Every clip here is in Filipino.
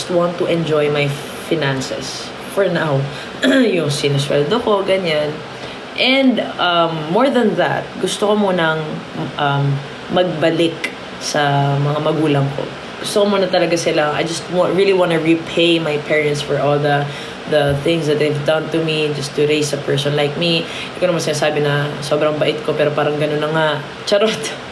just want to enjoy my finances for now. Yung sinusweldo ko, ganyan. And more than that, gusto ko munang magbalik sa mga magulang ko. Gusto ko muna talaga silang, I just really want to repay my parents for all the things that they've done to me just to raise a person like me. Hindi ko naman sinasabi na sobrang bait ko pero parang gano'n na nga. Charot.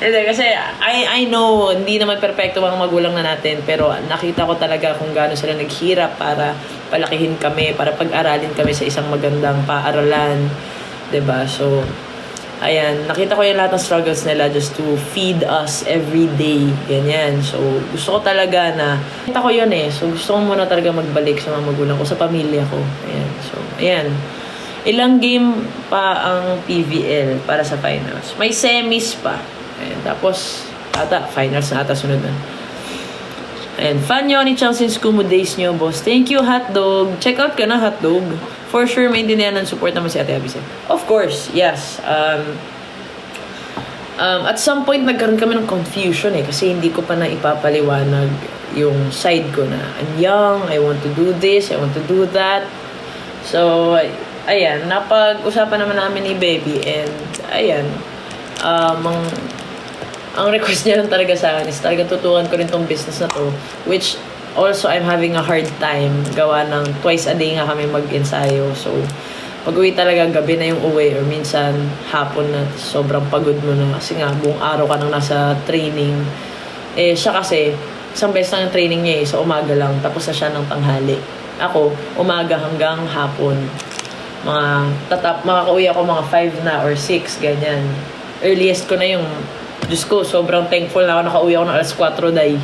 Hindi, kasi I know, hindi naman perfecto mga magulang na natin, pero nakita ko talaga kung gaano sila naghirap para palakihin kami, para pag-aralin kami sa isang magandang paaralan. 'Di ba? So, ayan, nakita ko yung lahat ng struggles nila just to feed us every day. Ganyan. So, gusto ko talaga na, nakita ko yun eh. So, gusto ko muna talaga magbalik sa mga magulang ko, sa pamilya ko. Ayan. So, ayan. Ilang game pa ang PVL para sa finals? May semis pa. Ayan. Tapos, finals na ata sunod na. Ayan. Fan nyo ni Chang since Kumu days nyo, boss. Thank you, Hotdog. Check out ka na, Hotdog. For sure, maintindihan ng support naman si Ate Abby. Of course, yes. At some point, nagkaroon kami ng confusion eh. Kasi hindi ko pa na ipapaliwanag yung side ko na, I'm young, I want to do this, I want to do that. So, ayan, napag-usapan naman namin ni Baby. And, ayan, ang request niya lang talaga sa akin is talagang tutukan ko rin tong business na to. Which, also, I'm having a hard time. Gawa ng twice a day nga kami mag-ensayo. So, pag-uwi talaga, gabi na yung uwi. Or minsan, hapon na sobrang pagod mo na. Kasi nga, buong araw ka nang nasa training. Eh, siya kasi, isang beses lang yung training niya eh. So, umaga lang. Tapos na siya ng tanghali. Ako, umaga hanggang hapon. Makaka-uwi ako mga 5 na or 6, ganyan. Earliest ko na yung, Diyos ko, sobrang thankful na ako nakauwi ako ng alas 4 day.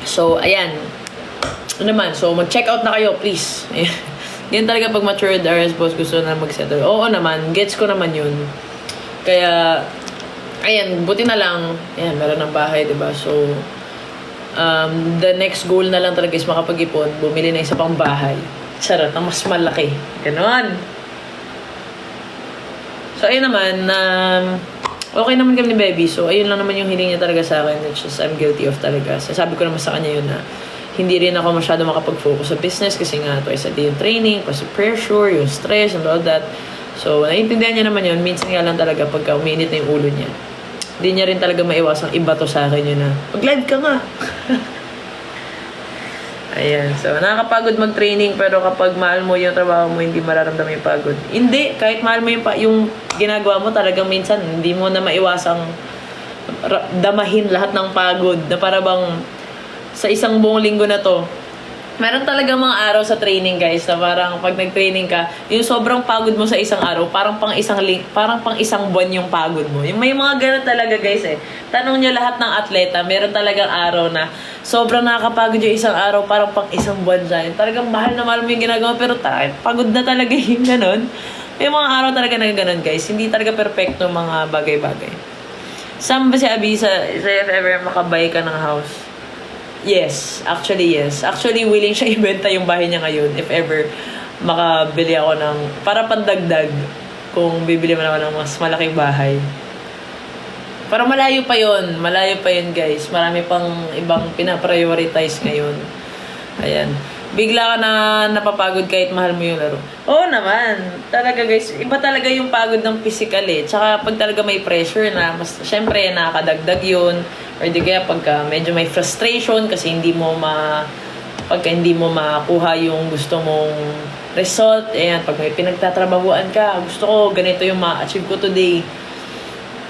So, ayan. Ano naman? So, mag-check out na kayo, please. Yan talaga pag matured RS boss gusto na mag-settle. Oo naman. Gets ko naman yun. Kaya, ayan. Buti na lang. Ayan, meron ng bahay, diba? So, the next goal na lang talaga is makapag-ipon. Bumili na isa pang bahay. Charot, na mas malaki. Ganon. So, ayun naman. Okay naman kami ni Baby. So, ayun lang naman yung hiling niya talaga sa akin. It's just, I'm guilty of talaga. Sabi ko naman sa kanya yun na hindi rin ako masyado makapag-focus sa business kasi nga twice a day yung training, plus yung pressure, yung stress, and all that. So, naiintindihan niya naman yun. Minsan nga lang talaga pagka uminit na yung ulo niya. Hindi niya rin talaga maiwasang iba to sa akin yun na, mag-live ka nga. Ayan. So, nakakapagod mag-training pero kapag mahal mo yung trabaho mo, hindi mararamdaman yung pagod. Hindi. Kahit mahal mo yung ginagawa mo, talagang minsan, hindi mo na maiwasang damahin lahat ng pagod na para bang sa isang buong linggo na to. Meron talaga mga araw sa training, guys, na parang pag nag-training ka, yung sobrang pagod mo sa isang araw, parang pang isang buwan yung pagod mo. Yung may mga ganun talaga, guys, eh. Tanong nyo lahat ng atleta, meron talagang araw na sobrang nakakapagod yung isang araw, parang pang isang buwan dyan. Talagang mahal na mahal mo yung ginagawa, pero pagod na talaga yung ganun. May mga araw talaga na ganun, guys. Hindi talaga perfecto mga bagay-bagay. Saan ba si Abby sa if ever makabay ka ng house? Yes. Actually, willing siya ibenta yung bahay niya ngayon if ever makabili ako ng, para pandagdag kung bibili man ako ng mas malaking bahay. Para malayo pa yun, guys. Marami pang ibang pinaprioritize ngayon. Ayan. Bigla ka na napapagod kahit mahal mo yung laro. Oo naman. Talaga, guys. Iba talaga yung pagod ng physical eh. Tsaka pag talaga may pressure na, mas, syempre, nakakadagdag yun. Or di kaya pagka medyo may frustration kasi pagka hindi mo makuha yung gusto mong result. Ayan, pag may pinagtatrabahuan ka, gusto ko ganito yung ma-achieve ko today.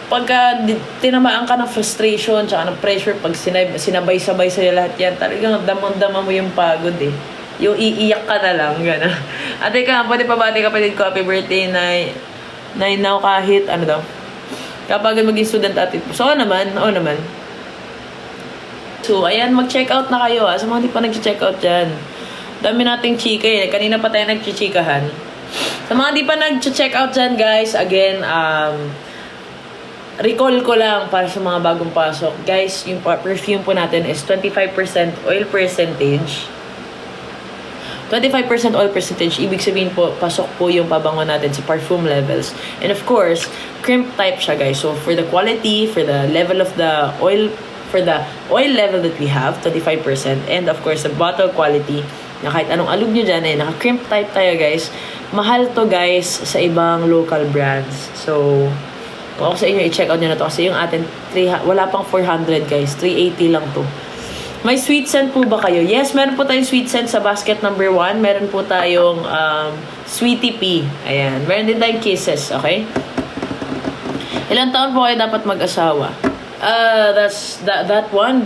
Pagka tinamaan ka ng frustration tsaka ng pressure, pag sinabay-sabay sa'yo lahat yan, talagang damang-dama mo yung pagod eh. Yung iiyak ka na lang, gano'n. At ika, pwede pabati kapatid ko, happy birthday, na now kahit, ano daw, kapag maging student athlete po. So, oo naman. So, ayan, mag-check out na kayo sa mga hindi pa nag-check out dyan. Dami nating chika eh. Kanina pa tayo nag-chikahan. Sa mga hindi pa nag-check out dyan, guys, again, recall ko lang para sa mga bagong pasok. Guys, yung perfume po natin is 25% oil percentage. 25% oil percentage, ibig sabihin po, pasok po yung pabango natin sa perfume levels. And of course, crimp type siya, guys. So, for the quality, for the level of the oil for the oil level that we have, 25%, and of course, the bottle quality, na kahit anong alog nyo dyan, naka-crimp type tayo, guys. Mahal to, guys, sa ibang local brands. So, kung ako sa inyo, i-check out nyo na to. Kasi yung atin, wala pang 400, guys. 380 lang to. May sweet scent po ba kayo? Yes, meron po tayong sweet scent sa basket number 1. Meron po tayong Sweetie Pea. Ayan. Meron din tayong Kisses, okay? Ilang taon po kayo dapat mag-asawa? That one,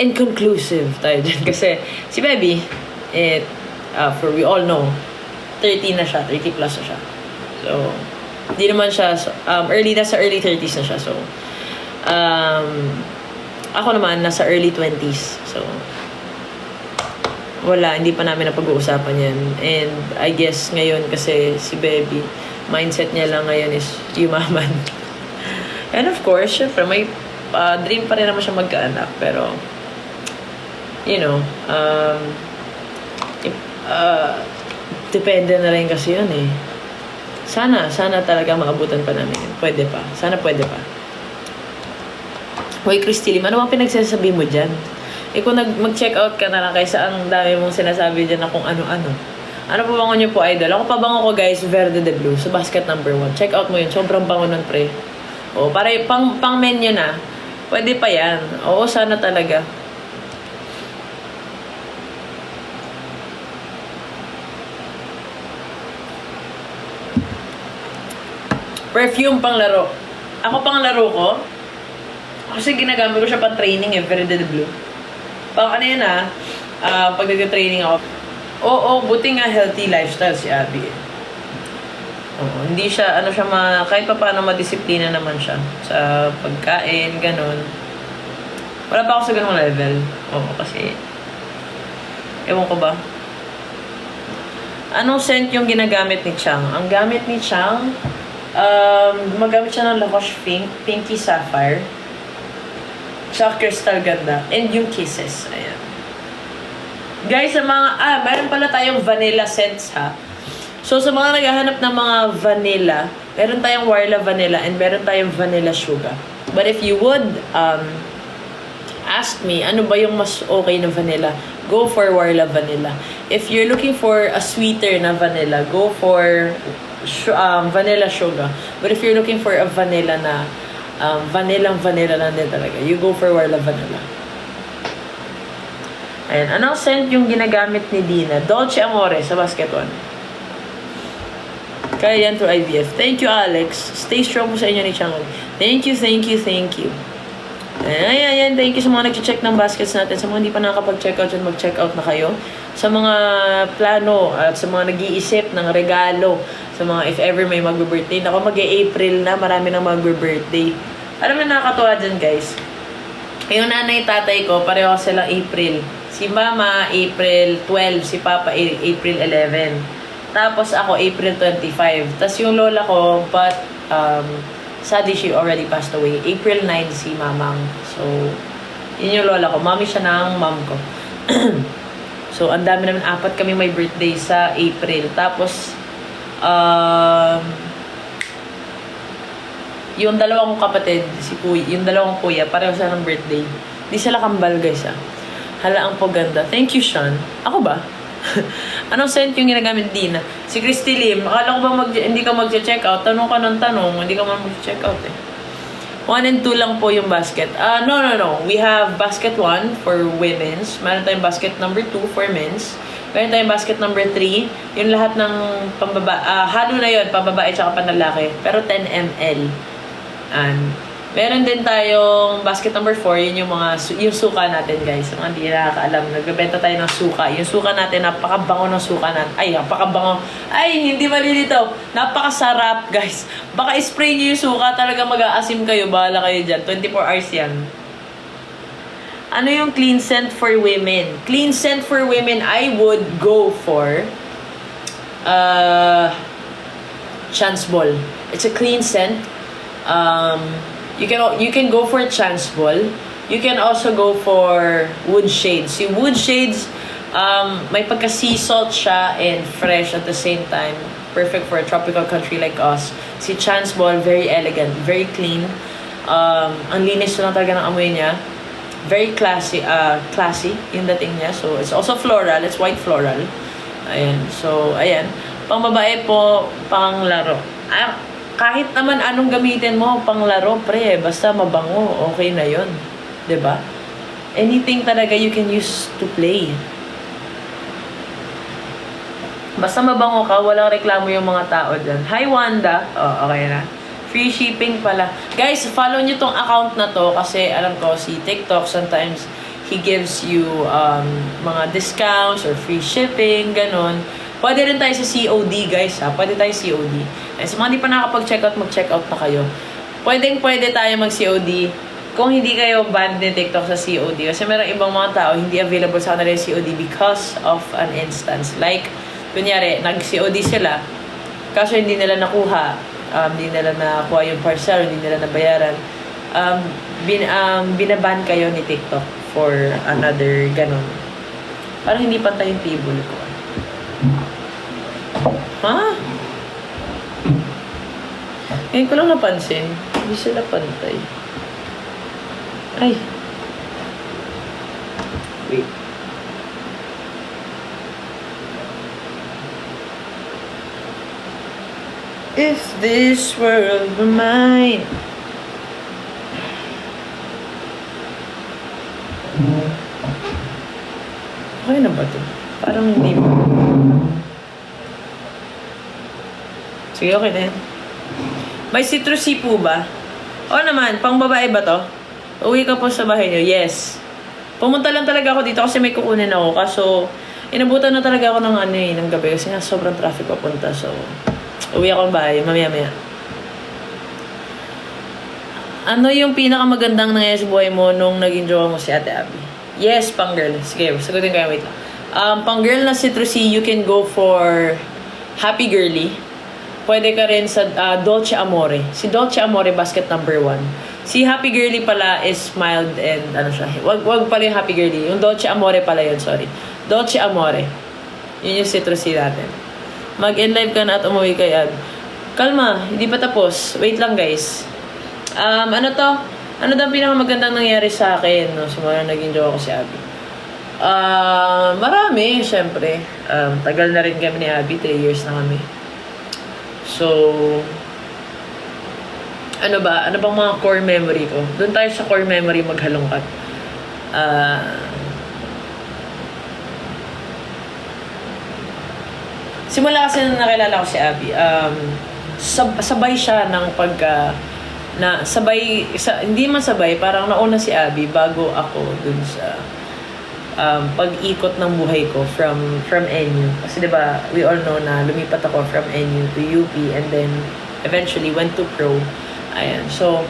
inconclusive tayo dyan. Kasi si Baby, for we all know, 30 na siya, 30 plus na siya. So, hindi naman siya, nasa early 30s na siya. So, ako naman, nasa early 20s. So, wala, hindi pa namin napag-uusapan yan. And I guess ngayon kasi si Baby, mindset niya lang ngayon is yumaman. And of course, syempre, may dream pa rin naman siya magkaanak. Pero, you know, depende na rin kasi yun eh. Sana talaga maabutan pa namin yun. Pwede pa. Sana pwede pa. Hoy, Christy Lim, ano bang pinagsasabi mo dyan? Kung mag-check out ka na lang kaysa ang dami mong sinasabi dyan na kung ano-ano. Ano pa bango nyo po, idol? Ako pa bango ko, guys, Verde de Blue. So, basket number 1. Check out mo yun. Sobrang bango nun, pre. O, para pang menu na. Pwede pa yan. Oo, sana talaga. Perfume pang laro. Ako pang laro ko. Kasi ginagamit ko siya pang training Verde de Blue. Pang ano yun pag nag-training ako. Oo, buti nga healthy lifestyle si Abby. Oo, hindi siya, kahit pa paano madisiplina naman siya sa pagkain, ganun. Wala pa ako sa ganung level. Oo, kasi, ewan ko ba? Anong scent yung ginagamit ni Chang? Ang gamit ni Chang, gumagamit siya ng Lacoste Pinky Sapphire. Sa Crystal Ganda. And yung Kisses. Ayan. Guys, sa mga, meron pala tayong vanilla scents, ha? So, sa mga naghahanap ng mga vanilla, meron tayong Warla Vanilla and meron tayong Vanilla Sugar. But if you would ask me, ano ba yung mas okay na vanilla? Go for Warla Vanilla. If you're looking for a sweeter na vanilla, go for Vanilla Sugar. But if you're looking for a vanilla na vanilla lang din talaga, you go for Warla Vanilla. Ayan. Anong scent yung ginagamit ni Dina? Dolce Amore sa basket 1. Kaya yan to IVF. Thank you, Alex. Stay strong po sa inyo ni Changog. Thank you. Ayan. Thank you sa mga nag-check ng baskets natin. Sa mga hindi pa nakakapag-check out dyan, mag-check out na kayo. Sa mga plano at sa mga nag-iisip ng regalo, sa mga if ever may mag-birthday. Ako mag-April na, marami nang mag-birthday. Alam na nakakatuwa dyan, guys. Yung nanay tatay ko, pareho silang April. Si Mama, April 12. Si Papa, April 11. Tapos ako, April 25. Tapos yung lola ko, but sadly, she already passed away. April 9 si Mamang. So, yun yung lola ko. Mami siya ng mom ko. So, ang dami namin. 4 kami may birthday sa April. Tapos, yung dalawang kapatid, yung dalawang kuya, pareho sila ng birthday. Di sila kambal, guys, Hala, ang paganda. Thank you, Sean. Ako ba? Anong scent yung ginagamit din? Si Christy Lim, akala ko ba hindi ka mag-check out? Tanong ka ng tanong, hindi ka man mag-check out 1 and 2 lang po yung basket. No. We have basket 1 for women's. Meron tayong basket number 2 for men's. Meron tayong basket number 3. Yung lahat ng halo na yun, pambabae tsaka panlalaki. Pero 10 ml. And meron din tayong basket number 4, yun yung suka natin, guys. Mga hindi nakakaalam, nagbebenta tayo ng suka. Yung suka natin, napakabango ng suka natin. Napakabango. Hindi malilito. Napakasarap, guys. Baka spray nyo yung suka, talaga mag-aasim kayo. Bahala kayo dyan. 24 hours yan. Ano yung clean scent for women? Clean scent for women, I would go for Chance Ball. It's a clean scent. You can go for Chance Ball. You can also go for Wood Shades. Yung Wood Shades, may pagka-sea salt siya and fresh at the same time. perfect for a tropical country like us. Si Chance Ball, very elegant, very clean. Ang linis lang talaga ng amoy niya. Very classy yung dating niya. So, it's also floral. It's white floral. Ayan. So, ayan. Pang babae po, pang laro. Kahit naman anong gamitin mo, pang laro, pre. Basta mabango, okay na yon, 'di ba? Anything talaga you can use to play. Basta mabango ka, walang reklamo yung mga tao dyan. Hi, Wanda. Oh, okay na. Free shipping pala. Guys, follow nyo tong account na to kasi alam ko si TikTok sometimes he gives you mga discounts or free shipping, ganun. Pwede rin tayo sa COD, guys, ha? Pwede tayo COD. Eh, sa mga hindi pa nakapag-checkout, mag-checkout na kayo. Pwede tayo mag-COD kung hindi kayo banned ni TikTok sa COD. Kasi meron ibang mga tao hindi available sa kanila yung COD because of an instance. Like, kunyari, nag-COD sila, kaso hindi nila nakuha, hindi nila nakuha yung parcel, hindi nila nabayaran, binaban kayo ni TikTok for another ganon. Parang hindi pantay yung table ko. Ha? Ngayon ko lang napansin, hindi sila pantay. Ay. Wait. If this world were mine. Okay na ba ito? Parang hindi mo. Sige, okay na yan. May citrusy po ba? O naman, pang babae ba to? Uwi ka po sa bahay niyo? Yes. Pumunta lang talaga ako dito kasi may kukunin ako. Kaso, inabutan na talaga ako ng ng gabi kasi nga sobrang traffic papunta. So, uwi ako ng bahay, mamaya-maya. Ano yung pinakamagandang nangyayari sa buhay mo nung naging jowa mo si Ate Abby? Yes, pang girl. Sige, sagutin ko yan. Wait lang. Pang girl na citrusy, you can go for Happy Girly. Pwede ka rin sa Dolce Amore. Si Dolce Amore, basket number 1. Si Happy Girly pala is mild and ano siya. Wag pala yung Happy Girly. Yung Dolce Amore pala yun, sorry. Dolce Amore. Yun yung citrusy natin. Mag-in-live ka na at umuwi kay Abby. Kalma, hindi pa tapos. Wait lang, guys. Ano to? Ano daw pinakamagandang nangyari sa akin no, sa mga naging jowa ko si Abby? Marami, syempre. Tagal na rin kami ni Abby. 3 years na kami. So, ano ba? Ano bang mga core memory ko? Doon tayo sa core memory maghalongkat. Simula kasi nung nakilala ko si Abby, sabay siya ng hindi man sabay, parang nauna si Abby bago ako dun sa pag-ikot ng buhay ko from NU. Kasi diba, we all know na lumipat ako from NU to UP and then eventually went to Pro. Ayan, so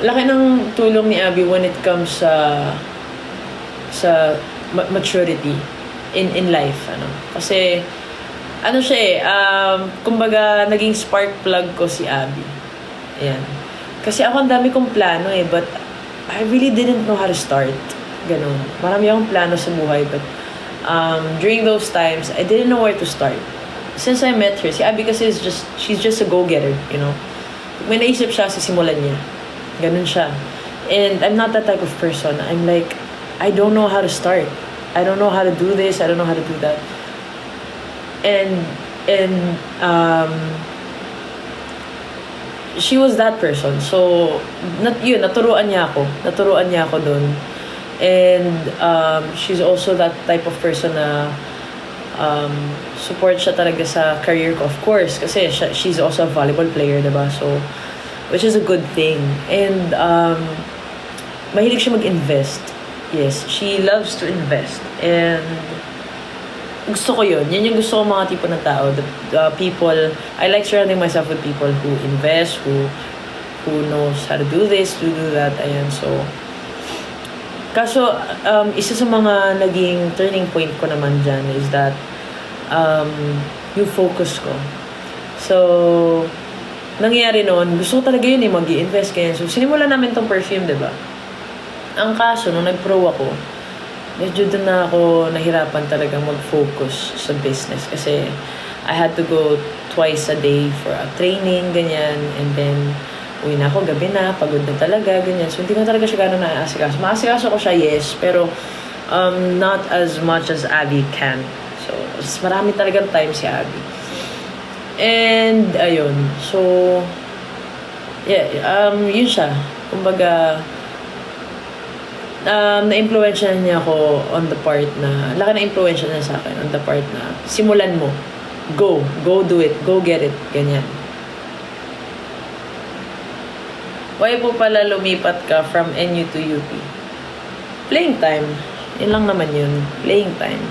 laki ng tulong ni Abby when it comes sa maturity in life, ano. Kasi ano siya kumbaga naging spark plug ko si Abby. Ayan. Kasi ako ang dami kong plano but I really didn't know how to start. Ganun. Marami akong plano sa buhay but during those times, I didn't know where to start. Since I met her, si Abby kasi she's just a go-getter, you know. May naisip siya, sisimulan niya. Ganun siya. And I'm not that type of person. I'm like, I don't know how to start. I don't know how to do this. I don't know how to do that. And she was that person. So, naturuan niya ako doon. And she's also that type of person na support siya talaga sa career ko, of course. Kasi she's also a volleyball player, diba? So, which is a good thing. And mahilig siya mag-invest. Yes, she loves to invest. And gusto ko yun. Yan yung gusto ko mga tipo ng tao. The people, I like surrounding myself with people who invest, who knows how to do this, to do that. Ayan, so. Kaso, isa sa mga naging turning point ko naman dyan is that yung focus ko. So, nangyari noon, gusto ko talaga yun mag-i-invest kaya. So, sinimula namin tong perfume, diba? Ang kaso, nung nag-pro ako, medyo doon na ako nahirapan talaga mag-focus sa business kasi I had to go twice a day for a training, ganyan, and then uwi na ako, gabi na, pagod na talaga, ganyan. So, hindi ko talaga siya gano'n naaasikaso. Maasikaso ko siya, yes, pero not as much as Abby can. So, marami talagang time si Abby. And, ayun. So, yeah, yun siya. Kumbaga, na-influensya niya ako on the part na, laki na-influensya niya sa akin on the part na, simulan mo. Go do it. Go get it. Ganyan. Why po pala lumipat ka from NU to UP? Playing time. Yun lang naman yun. Playing time.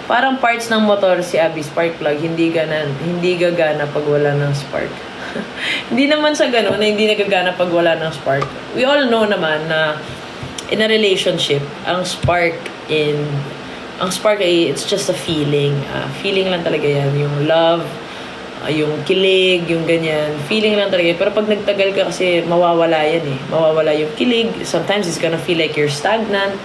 Parang parts ng motor si Abby, spark plug, hindi gagana pag wala ng spark. Hindi naman sa ganun na hindi nagagana pag wala ng spark. We all know naman na in a relationship, ang spark ay, it's just a feeling. Feeling lang talaga yan. Yung love, yung kilig, yung ganyan. Feeling lang talaga. Pero pag nagtagal ka kasi, mawawala yan eh. Mawawala yung kilig. Sometimes it's gonna feel like you're stagnant.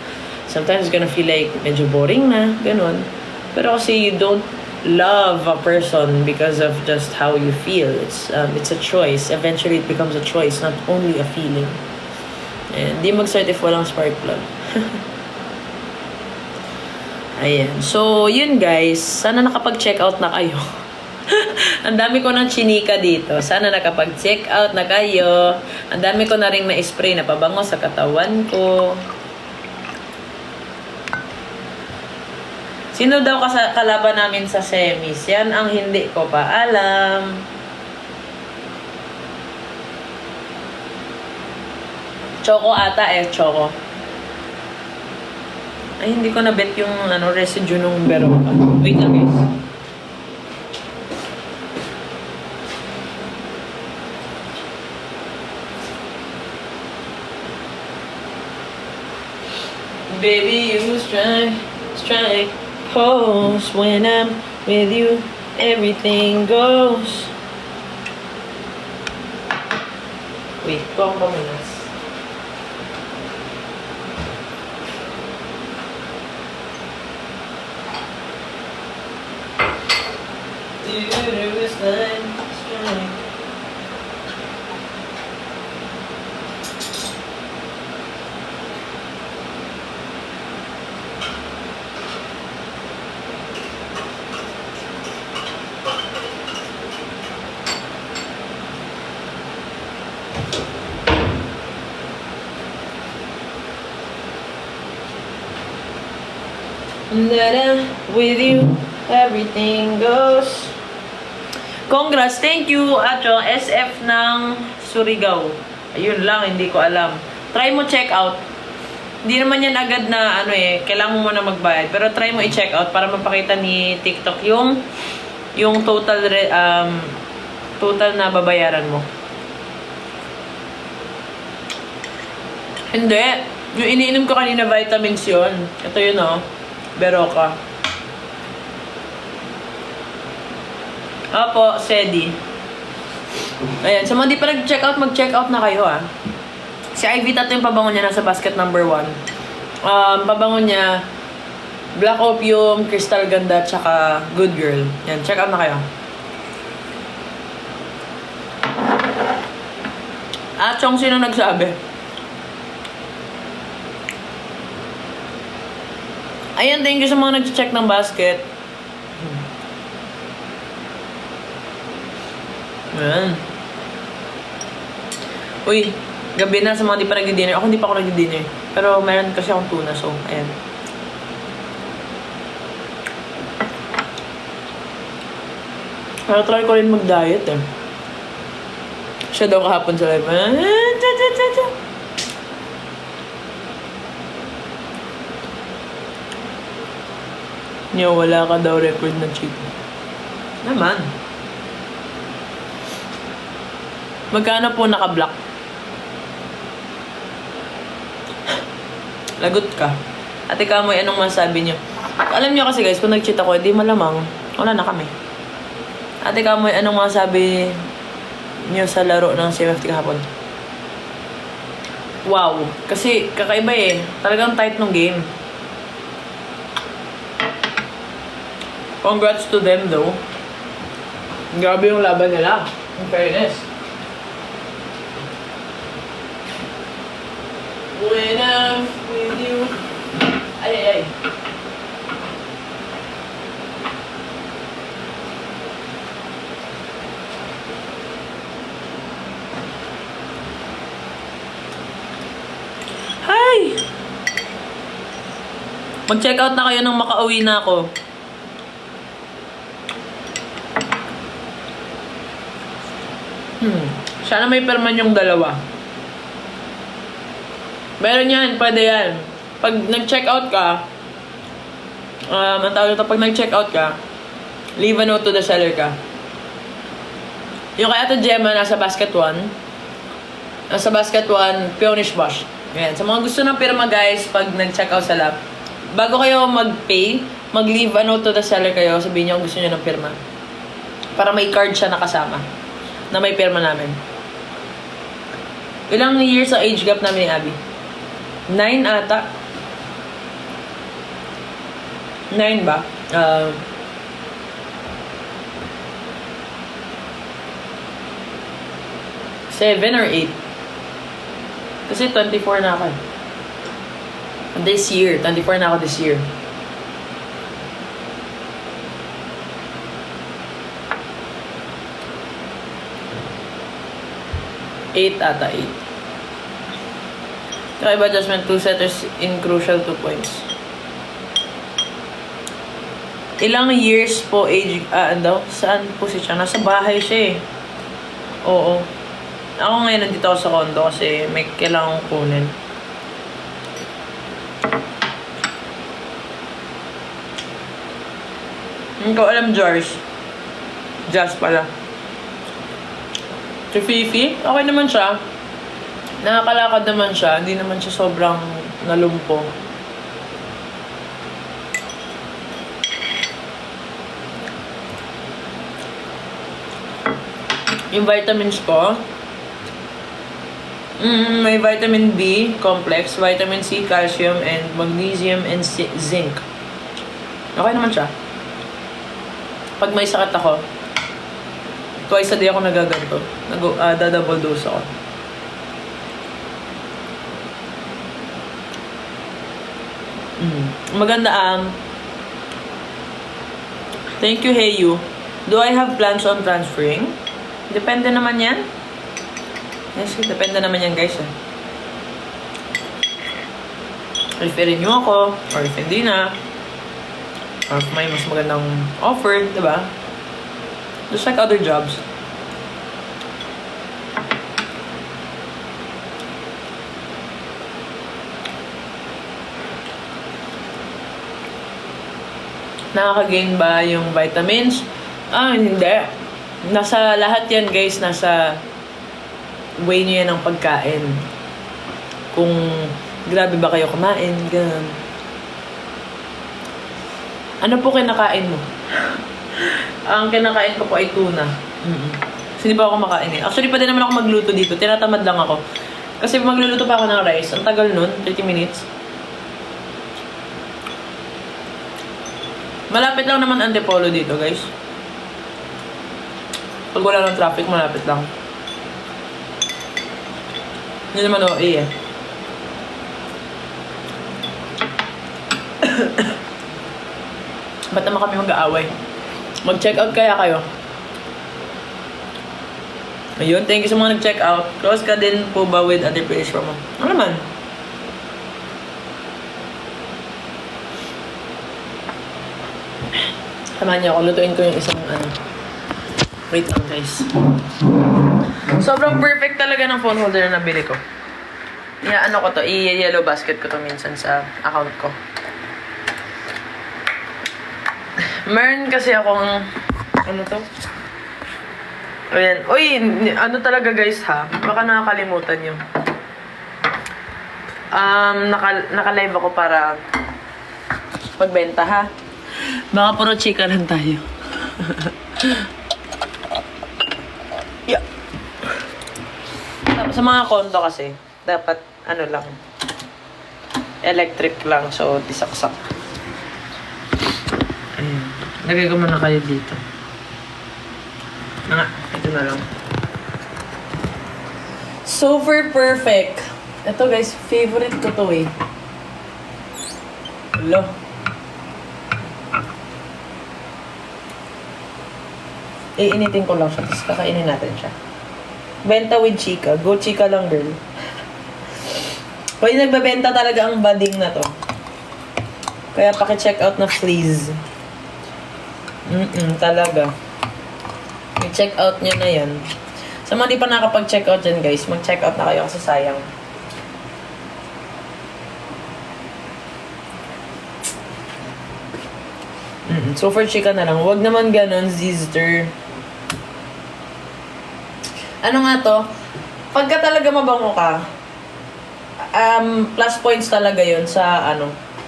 Sometimes it's gonna feel like medyo boring na. Ganon. Pero kasi you don't love a person because of just how you feel. It's a choice. Eventually, it becomes a choice, not only a feeling. And di mag-start if walang spark plug. Ayan. So, yun guys. Sana nakapag-check out na kayo. Ang dami ko ng chinika dito. Sana nakapag-check out na kayo. Ang dami ko na rin na-spray na pabango sa katawan ko. Sino daw kalaban namin sa semis? Yan ang hindi ko pa alam. Choco ata Choco. Ay, hindi ko na-bet yung residue nung Berocca. Wait lang guys. Baby, you strike pose when I'm with you. Everything goes. Wait, kung pamunas. With you, everything goes. Congrats, thank you, Acho. SF ng Surigao. Ayun lang, hindi ko alam. Try mo check out. Hindi naman yan agad na kailangan mo muna magbayad. Pero try mo i-check out para mapakita ni TikTok yung total na babayaran mo. Hindi. Yung iniinom ko kanina vitamins yun. Ito yun Berocca. Opo, Sedi. Ayan, sa mga di pa nag-check out, mag-check out na kayo Si Ivy Tattoo yung pabango niya nasa basket number 1. Pabango niya Black Opium, Crystal Ganda, tsaka Good Girl. Yan, check out na kayo. Chong, sino nagsabi? Ayan, thank you sa mga nag-check ng basket. Ayan. Uy, gabi na sa mga di pa nag-dinner. Ako hindi pa ako nag-dinner. Pero meron kasi akong tuna, so ayan. Pero try ko rin mag-diet Siya daw kahapon sa live. Niyo, wala ka daw record na cheat. Naman. Magkano po naka-block? Lagot ka. Ate Kamoy, anong masabi niyo? Alam niyo kasi guys, kung nag-cheat ako, di malamang, wala na kami. Ate Kamoy, anong masabi niyo sa laro ng CMFT kahapon? wow. Kasi kakaiba eh. Talagang tight ng game. Congrats to them though. Grabe yung laban nila. In fairness. When I'm with you. Ay, ay, ay. Hi! Mag-check out na kayo nang makauwi na ako. Sana may perman yung dalawa. Meron yan, pwede yan. Pag nag-check out ka, ang tawag ito, pag nag-check out ka, leave a note to the seller ka. Yung kay Ate Gemma, nasa basket 1. Nasa basket 1, Peonish Wash. Ayan. Sa mga gusto ng pirma guys, pag nag-check out sa lab, bago kayo mag-pay, mag-leave a note to the seller kayo, sabihin nyo kung gusto nyo ng pirma. Para may card siya nakasama, na may pirma namin. Ilang years sa age gap namin ni Abby? 9 ata. 9 ba? 7 or 8. Kasi 24 na ako. This year. 24 na ako this year. Eight ata, 8. Kakaiba adjustment, 2 setters in crucial 2 points. Ilang years po age, saan po si siya? Nasa bahay siya eh. Oo. Ako ngayon nandito ako sa condo kasi may kailangan kong kunin. Hindi ko alam, Jars. Jazz pala. Si Fifi, okay naman siya. Nakakalakad naman siya. Hindi naman siya sobrang nalumpo. Yung vitamins ko, may vitamin B complex, vitamin C, calcium, and magnesium, and zinc. Okay naman siya. Pag may sakit ako, twice a day ako nagaganto. Double dose ako. Maganda thank you, Heyu. Do I have plans on transferring? Depende naman yan. Yes, depende naman yan, guys. If i-renew ako, or if hindi na, or if may mas magandang offer, diba? Just like other jobs. Nakaka-gain ba yung vitamins? Hindi. Nasa lahat yan, guys. Nasa way nyo yan ng pagkain. Kung grabe ba kayo kumain, ganun. Ano po kinakain mo? Ang kinakain ko po ay tuna. Kasi hindi pa ako makain eh. Actually, pwede naman ako magluto dito. Tinatamad lang ako. Kasi magluluto pa ako ng rice. Ang tagal nun, 30 minutes. Malapit lang naman Antipolo dito, guys. Pag wala ng traffic, malapit lang. Hindi naman OA eh. Ba't naman kami mag-aaway? Mag-check out kaya kayo? Ayun, thank you sa mga nag-check out. Close ka din po ba with other page mo? Ano naman? Samahan niyo ako. Lutuin ko yung isang wait lang, guys. Sobrang perfect talaga ng phone holder na nabili ko. Ano ko to, i-yellow basket ko to minsan sa account ko. Meron kasi akong, ano to? Ayan. Uy, ano talaga guys ha? Baka nakakalimutan yung. Naka-live ako para magbenta ha. Baka puro chika lang tayo. Yeah. Sa mga konto kasi, dapat ano lang, electric lang, so disaksak. Ayan. Lagay ko muna kayo dito. Ito na lang. Super perfect. Ito guys, favorite ko to eh. Hello. Iinitin ko lang siya, tapos kakainin natin siya. Benta with chika. Go chika lang, girl. Pwede nagbebenta talaga ang bading na to. Kaya paki-check out na please. Talaga. I-check out nyo na yan. Sa mga di pa nakapag-check out dyan guys, mag-check out na kayo kasi sayang. So for chika na lang. Huwag naman ganon, sister. Ano nga to? Pagka talaga mabango ka, plus points talaga yun sa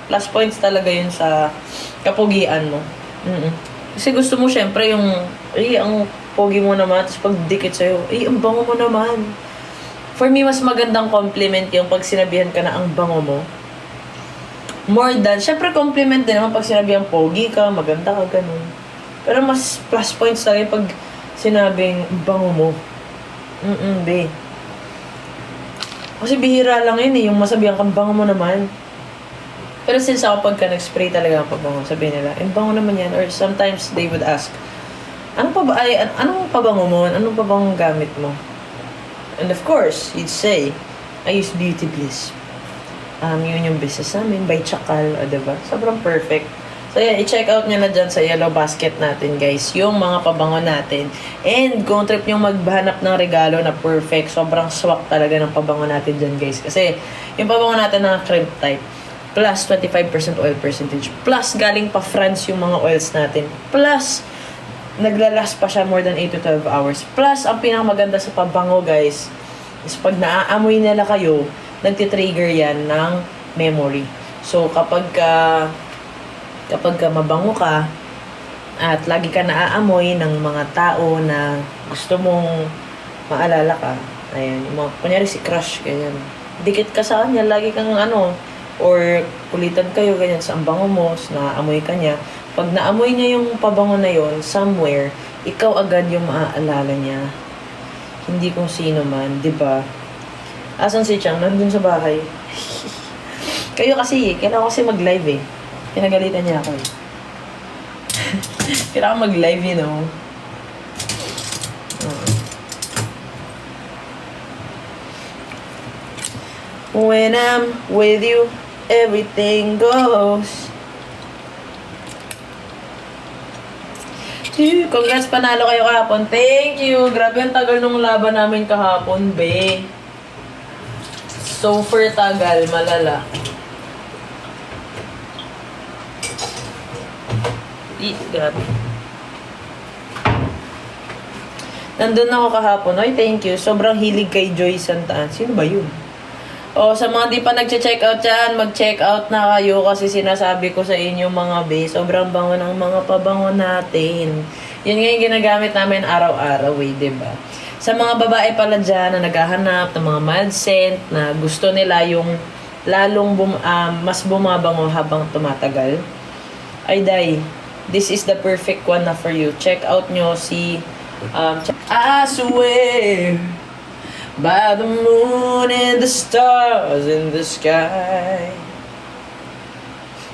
plus points talaga yun sa kapugian mo. Kasi gusto mo syempre yung, ang pogi mo naman, tapos pag dikit sa'yo, ang bango mo naman. For me, mas magandang compliment yung pag sinabihan ka na ang bango mo. More than, syempre compliment din naman pag sinabihan pogi ka, maganda ka, ganun. Pero mas plus points talaga yung pag sinabing bango mo. Be. Kasi bihira lang yun yung masabihan kang bango mo naman. Pero since ako pagka nag-spray talaga ang pabango, sabihin nila, bango naman yan. Or sometimes they would ask, anong pabango mo? Anong pabangong gamit mo? And of course, you'd say, I use Beauty Bliss. Yun yung business namin, by Chakal, diba? Sobrang perfect. So, yan, i-check out nyo na dyan sa yellow basket natin, guys, yung mga pabango natin. And, kung trip nyo maghanap ng regalo na perfect, sobrang swak talaga ng pabango natin dyan, guys. Kasi, yung pabango natin na cream type, plus 25% oil percentage, plus galing pa France yung mga oils natin, plus, naglalast pa siya more than 8 to 12 hours. Plus, ang pinakamaganda sa pabango, guys, is pag naaamoy nila kayo, nagtitrigger yan ng memory. So, kapag mabango ka at lagi ka naaamoy ng mga tao na gusto mong maalala ka, ayan, yung mga, kunyari si crush, ganyan, dikit ka sa kanya, lagi kang or kulitan kayo, ganyan, sa bango mo, naaamoy ka niya, pag naamoy niya yung pabango na yon somewhere, ikaw agad yung maaalala niya. Hindi kung sino man, di ba? Asan si Chang? Nandun sa bahay. Kayo kasi, kailangan kasi mag-live eh. Pinagalitan niya ako eh. Kailangan mag-live, you know. When I'm with you, everything goes. Congrats, panalo kayo kahapon. Thank you. Grabe ang tagal nung laban namin kahapon, be. Super tagal, malala. Grabe. Nandun ako kahapon. Oy, thank you. Sobrang hilig kay Joy Santaan. Sino ba yun? Sa mga di pa nag-check out dyan, mag-check out na kayo kasi sinasabi ko sa inyo mga be, sobrang bango ng mga pabango natin. Yun nga yung ginagamit namin araw-araw eh, diba? Sa mga babae pala dyan na naghahanap ng mga mild scent na gusto nila yung lalong mas bumabango habang tumatagal, ay day, this is the perfect one na for you. Check out nyo si I swear by the moon and the stars in the sky.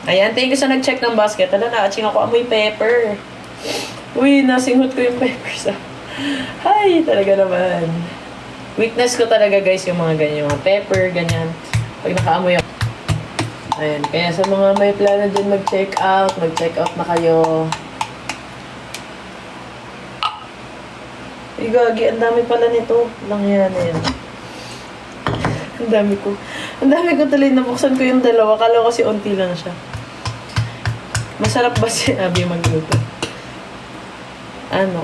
Ayan, thank you sa nag-check ng basket. Naaching ako, amoy pepper. Uy, nasinghot ko yung pepper sa... Hay, talaga naman. Weakness ko talaga guys, yung mga ganyan, mga pepper, ganyan. Pag nakaamoy ako. Ayan, kaya sa mga may plano din mag-check out na kayo. Gagi, ang dami pala nito. Lang yan. Ang dami ko tuloy. Nabuksan ko yung dalawa. Kala ko kasi unti lang siya. Masarap ba si Abby magluto?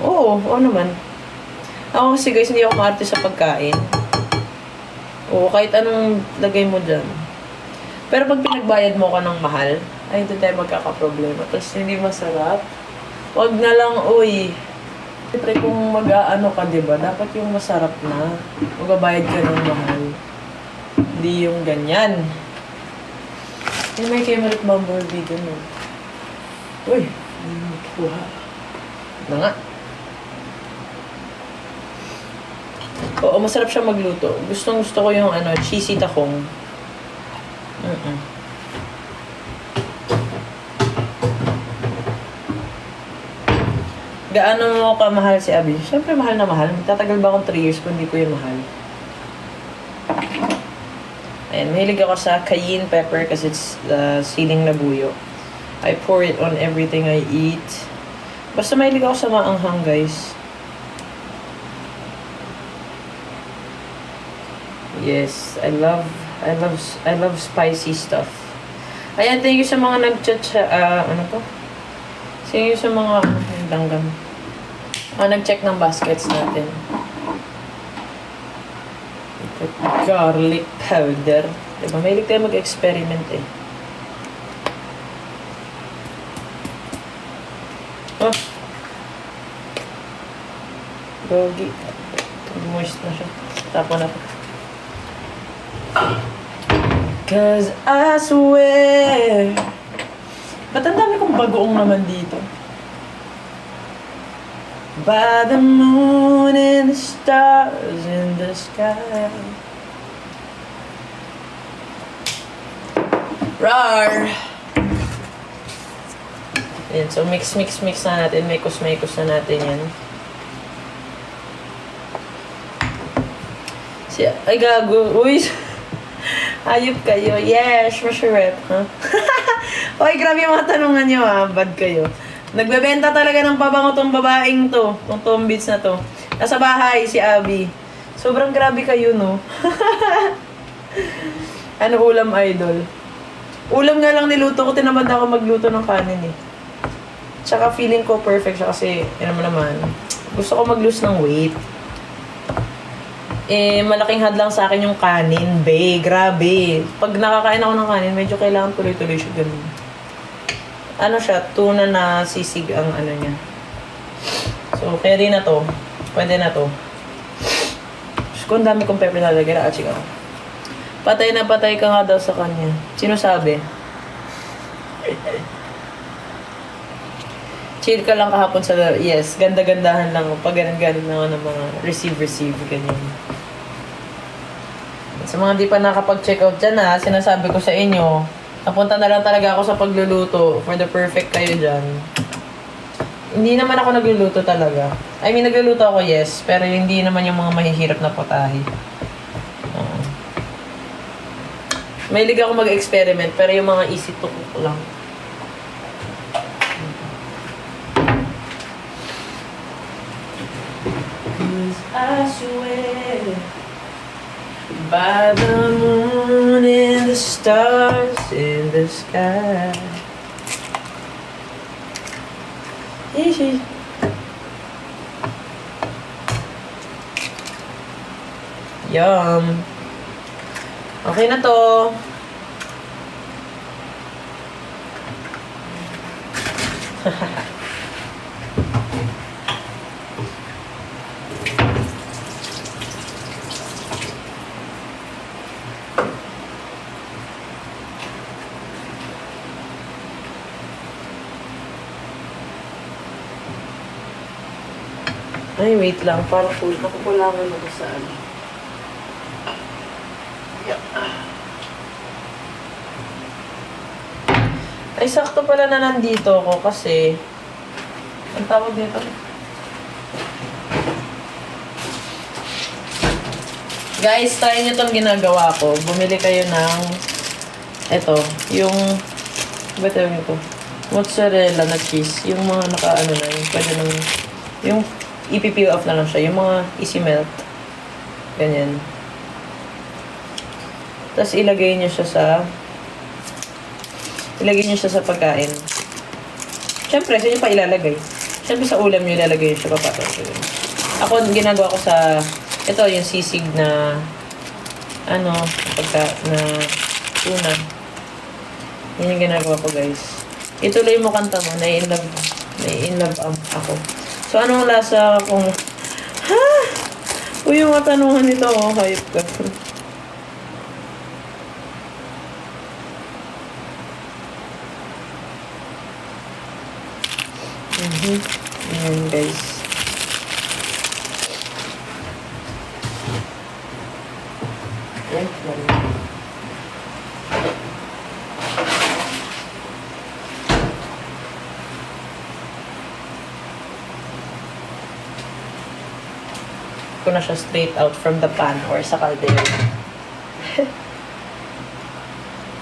Oo naman. Ako kasi guys, hindi ako maarte sa pagkain. Kahit anong lagay mo dyan. Pero pag pinagbayad mo ka ng mahal, ay ito tayo magkakaproblema. Tapos hindi masarap. Wag na lang, uy. Siyempre kung mag-aano ka, diba? Dapat yung masarap na. Magbabayad ka ng mahal. Hindi yung ganyan. May Kemalip Bumblebee dun eh. Uy! Hindi mo kuha. Na nga. Oo, masarap siya magluto. Gustong gusto ko yung cheesy takong. Gaano mo kamahal si Abby? Siyempre mahal na mahal. Tatagal ba akong 3 years kung hindi ko yung mahal? Ayan, mahilig ako sa cayenne pepper kasi it's siling labuyo. I pour it on everything I eat. Basta mahilig ako sa maanghang, guys. Yes, I love spicy stuff. Ayan, thank you sa mga nag-chat ano to? Thank you sa mga langgam. Nag-check ng baskets natin. Garlic powder. Diba? Mahilig tayo mag-experiment eh. Oh. Gogi. Moist na siya. Tapo na po. Cause I swear. Ba't ang dami kong bagoong naman dito? By the moon and the stars in the sky. Rar! Ayan, so mix na natin. Mekos na natin yan. Ay gago. Uy! Ayop kayo. Yes, masarap, ha? Oy, grabe yung mga tanungan nyo, ha? Bad kayo. Nagbebenta talaga ng pabango tong babaeng to. Tong tombits na to. Nasa bahay, si Abby. Sobrang grabe kayo, no? Ano ulam, idol? Ulam nga lang niluto ko. Tinamad ako magluto ng kanin, eh. Tsaka feeling ko perfect siya kasi, yun naman, gusto ko mag-lose ng weight. Eh, malaking hadlang sa akin yung kanin, be. Grabe. Pag nakakain ako ng kanin, medyo kailangan tuloy-tuloy siya ganun. Ano siya, tuna na sisig ang ano niya. So, pwede na to. Pwede na to. Kung dami kong pepper na lagyan, achika ko. Patay na patay ka nga daw sa kanya. Sino sabi? Chill ka lang kahapon sa... Yes, ganda-gandahan lang. Pag ganun-ganun na ng mga receive, ganyan. Sa mga di pa nakapag-check out dyan ha, sinasabi ko sa inyo, napunta na lang talaga ako sa pagluluto for the perfect kayo dyan. Hindi naman ako nagluluto talaga. I mean, nagluluto ako, yes. Pero hindi naman yung mga mahihirap na putahe. Mahilig ako mag-experiment, pero yung mga easy to cook lang. I swear by the moon and the stars in the sky. Easy. Yum. Okay na to. Ay, wait lang. Parang nakukulangan ako sa ano. Yeah. Ay, sakto pala na nandito ako kasi ang tawag dito. Guys, try nyo itong ginagawa ko. Bumili kayo ng eto, yung ba tawag nyo ito? Mozzarella na cheese. Yung mga naka-ano na, yung pwede nang yung ipipeel off na lang siya. Yung mga easy melt. Ganyan. Tapos ilagay niyo siya sa pagkain. Siyempre, sa inyo pa ilalagay. Siyempre sa ulam niyo ilalagay siya papatay. Ako, ginagawa ko sa ito, yung sisig na na tuna. Yan yung ginagawa ko, guys. Ituloy mo kanta mo. Nai-in-love ako. So, anong lasa kung... Ha? Uy, yung matanungan nito, hayop ka. Ayan, guys. Ayan, ko na siya straight out from the pan or sa caldero.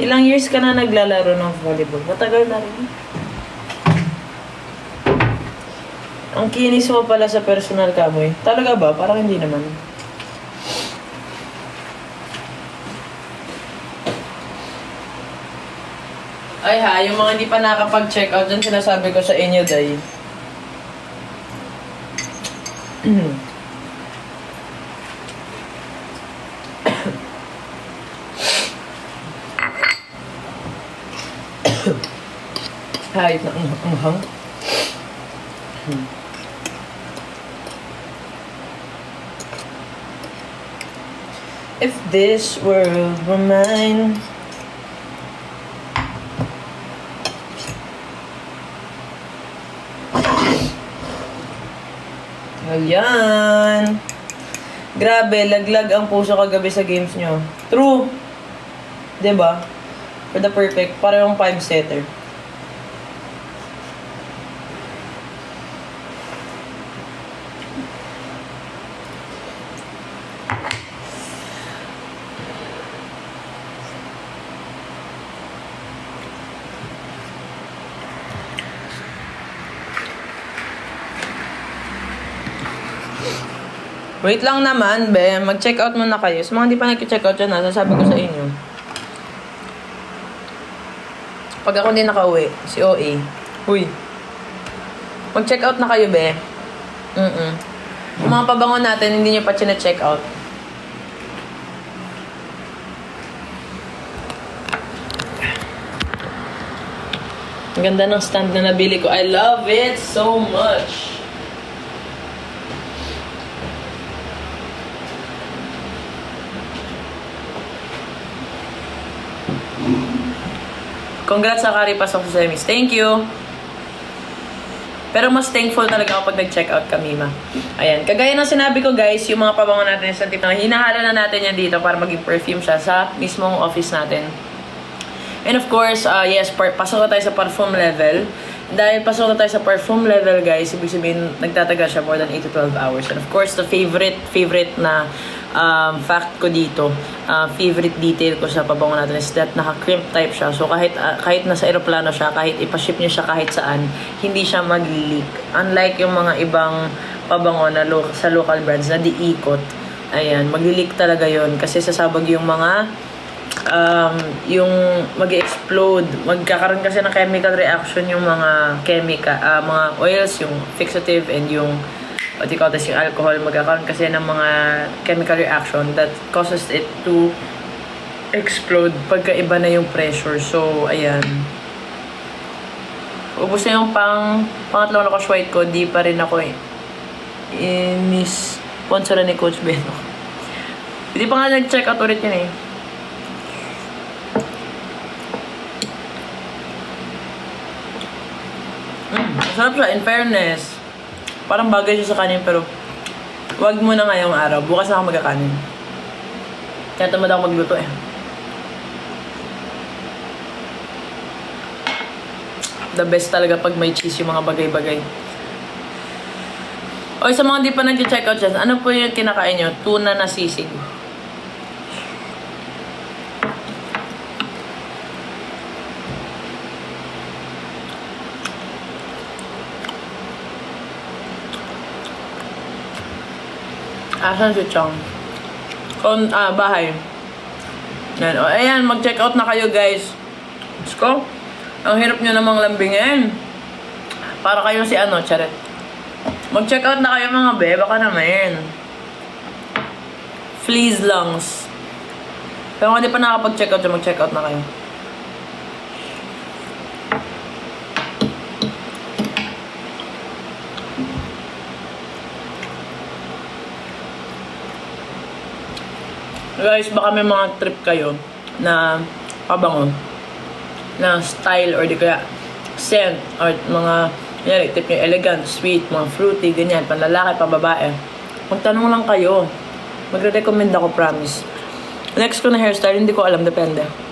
Ilang years ka na naglalaro ng volleyball? Matagal na rin. Ang kinis mo pala sa personal ka mo eh. Talaga ba? Parang hindi naman. Ay ha, yung mga hindi pa nakapag-check out dyan, sinasabi ko sa inyo, day. Hayop na ang hang. If this world were mine. Ayan. Grabe, laglag ang puso kagabi sa games nyo. True. 'Di ba? For the perfect, parang 5-setter. Wait lang naman, be. Mag-check out muna kayo. Sa mga hindi pa nag-check out dyan, sasabi ko sa inyo. Pag ako hindi nakauwi, si OA. Uy. Mag-check out na kayo, be. Yung mga pabango natin, hindi nyo pa check out. Ang ganda ng stand na nabili ko. I love it so much. Congrats sa Kari pasok sa semis. Thank you. Pero mas thankful talaga ako pag nag-check out kami, ma. Ayan. Kagaya ng sinabi ko, guys, yung mga pabango natin sa tip na hinahalo na natin yan dito para maging perfume siya sa mismong office natin. And of course, yes, pasok na tayo sa perfume level. Dahil pasok na tayo sa perfume level, guys, ibig sabihin, nagtatagal siya more than 8 to 12 hours. And of course, the favorite na fact ko dito, favorite detail ko sa pabango natin is that naka-crimp type siya. So, kahit nasa aeroplano siya, kahit ipaship niyo siya kahit saan, hindi siya mag-leak. Unlike yung mga ibang pabango na sa local brands na di-ikot. Ayan, mag-leak talaga yon kasi sasabog yung mga yung mag-explode. Magkakaroon kasi ng chemical reaction yung mga mga oils, yung fixative and yung what you call this, yung alcohol. Magkakaroon kasi ng mga chemical reaction that causes it to explode pagka iba na yung pressure. So, ayan. Ubus na yung pangatlong Lacoste White ko, di pa rin ako sponsor ni Coach Beno. Hindi pa nga nag-check out ulit yun eh. Masarap siya, in fairness. Parang bagay siya sa kanin, pero wag mo na ngayong araw. Bukas na ako magkakanin. Kaya tamad ako magluto eh. The best talaga pag may cheese yung mga bagay-bagay. O sa mga di pa nag-check out dyan, ano po yung kinakain nyo? Tuna na sisig. Asan si Chong? Bahay. Yan. O, ayan, mag-check out na kayo, guys. Let's go. Ang hirap nyo namang lambingin. Para kayo si Charet. Mag-check out na kayo, mga be. Baka naman. Fleas lungs. Pero kung di pa nakapag-check out, mag-check out na kayo. Guys, baka may mga trip kayo na pabango na style or di kaya scent or mga Yan, tip nyo elegant, sweet, mga fruity, ganyan, panlalaki, pababae. Magtanong lang kayo. Magre-recommend ako, promise. Next ko na hairstyle, hindi ko alam, depende.